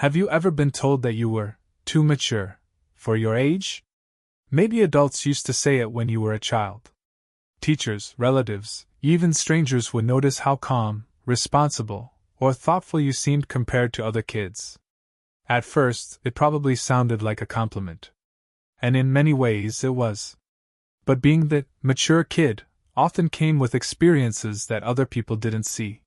Have you ever been told that you were too mature for your age? Maybe adults used to say it when you were a child. Teachers, relatives, even strangers would notice how calm, responsible, or thoughtful you seemed compared to other kids. At first, it probably sounded like a compliment. And in many ways it was. But being the mature kid often came with experiences that other people didn't see.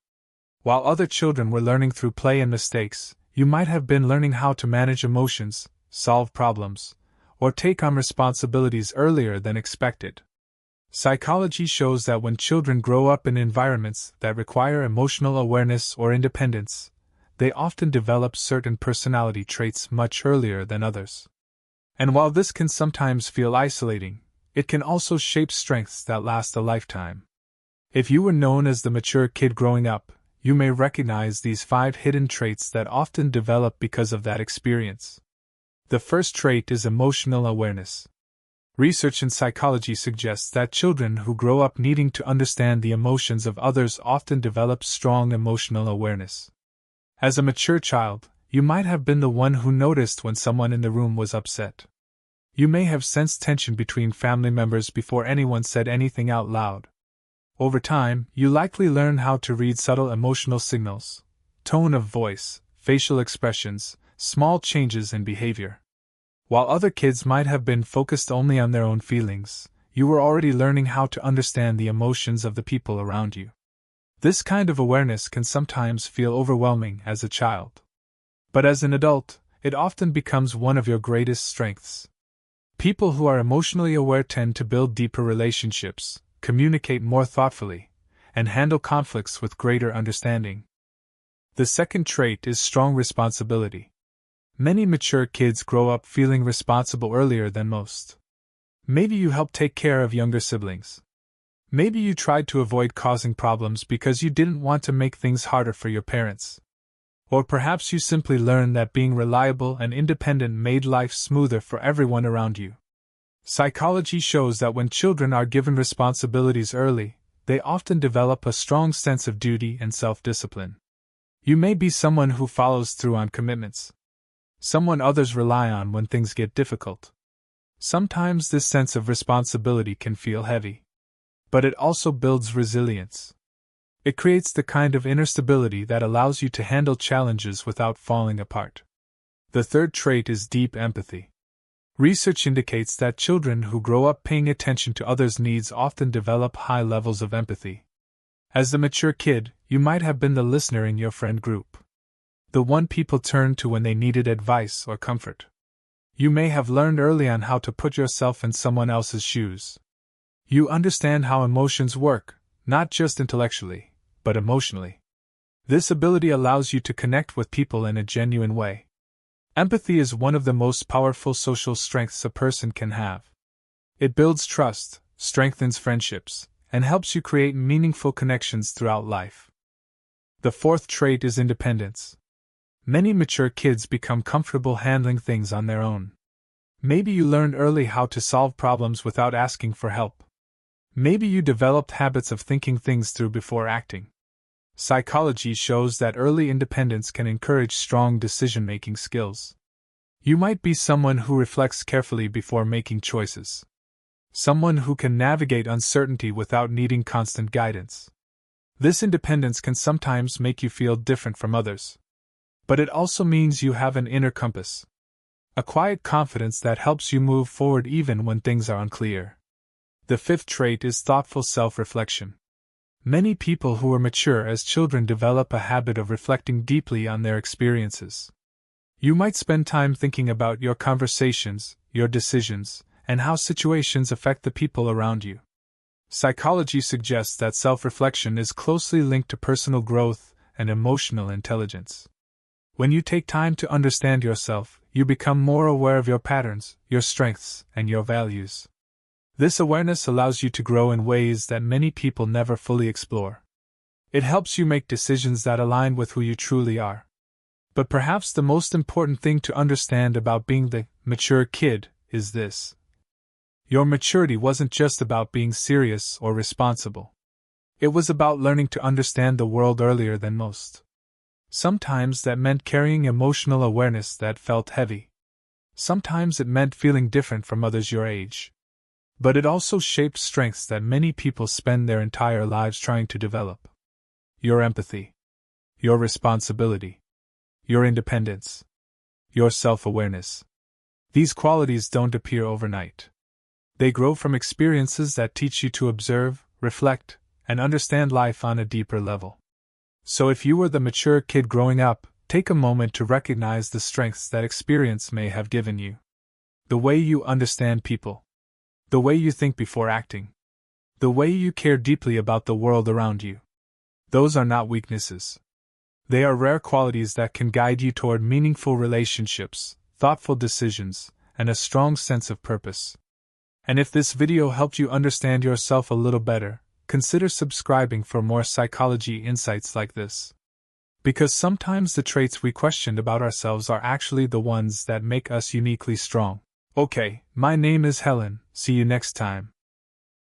While other children were learning through play and mistakes, you might have been learning how to manage emotions, solve problems, or take on responsibilities earlier than expected. Psychology shows that when children grow up in environments that require emotional awareness or independence, they often develop certain personality traits much earlier than others. And while this can sometimes feel isolating, it can also shape strengths that last a lifetime. If you were known as the mature kid growing up, you may recognize these 5 hidden traits that often develop because of that experience. The first trait is emotional awareness. Research in psychology suggests that children who grow up needing to understand the emotions of others often develop strong emotional awareness. As a mature child, you might have been the one who noticed when someone in the room was upset. You may have sensed tension between family members before anyone said anything out loud. Over time, you likely learn how to read subtle emotional signals, tone of voice, facial expressions, small changes in behavior. While other kids might have been focused only on their own feelings, you were already learning how to understand the emotions of the people around you. This kind of awareness can sometimes feel overwhelming as a child. But as an adult, it often becomes one of your greatest strengths. People who are emotionally aware tend to build deeper relationships, communicate more thoughtfully, and handle conflicts with greater understanding. The second trait is strong responsibility. Many mature kids grow up feeling responsible earlier than most. Maybe you helped take care of younger siblings. Maybe you tried to avoid causing problems because you didn't want to make things harder for your parents. Or perhaps you simply learned that being reliable and independent made life smoother for everyone around you. Psychology shows that when children are given responsibilities early, they often develop a strong sense of duty and self-discipline. You may be someone who follows through on commitments. Someone others rely on when things get difficult. Sometimes this sense of responsibility can feel heavy. But it also builds resilience. It creates the kind of inner stability that allows you to handle challenges without falling apart. The third trait is deep empathy. Research indicates that children who grow up paying attention to others' needs often develop high levels of empathy. As the mature kid, you might have been the listener in your friend group. The one people turned to when they needed advice or comfort. You may have learned early on how to put yourself in someone else's shoes. You understand how emotions work, not just intellectually, but emotionally. This ability allows you to connect with people in a genuine way. Empathy is one of the most powerful social strengths a person can have. It builds trust, strengthens friendships, and helps you create meaningful connections throughout life. The fourth trait is independence. Many mature kids become comfortable handling things on their own. Maybe you learned early how to solve problems without asking for help. Maybe you developed habits of thinking things through before acting. Psychology shows that early independence can encourage strong decision-making skills. You might be someone who reflects carefully before making choices. Someone who can navigate uncertainty without needing constant guidance. This independence can sometimes make you feel different from others. But it also means you have an inner compass. A quiet confidence that helps you move forward even when things are unclear. The fifth trait is thoughtful self-reflection. Many people who are mature as children develop a habit of reflecting deeply on their experiences. You might spend time thinking about your conversations, your decisions, and how situations affect the people around you. Psychology suggests that self-reflection is closely linked to personal growth and emotional intelligence. When you take time to understand yourself, you become more aware of your patterns, your strengths, and your values. This awareness allows you to grow in ways that many people never fully explore. It helps you make decisions that align with who you truly are. But perhaps the most important thing to understand about being the mature kid is this. Your maturity wasn't just about being serious or responsible. It was about learning to understand the world earlier than most. Sometimes that meant carrying emotional awareness that felt heavy. Sometimes it meant feeling different from others your age. But it also shaped strengths that many people spend their entire lives trying to develop. Your empathy. Your responsibility. Your independence. Your self-awareness. These qualities don't appear overnight. They grow from experiences that teach you to observe, reflect, and understand life on a deeper level. So if you were the mature kid growing up, take a moment to recognize the strengths that experience may have given you. The way you understand people. The way you think before acting. The way you care deeply about the world around you. Those are not weaknesses. They are rare qualities that can guide you toward meaningful relationships, thoughtful decisions, and a strong sense of purpose. And if this video helped you understand yourself a little better, consider subscribing for more psychology insights like this. Because sometimes the traits we questioned about ourselves are actually the ones that make us uniquely strong. Okay, my name is Helen, see you next time.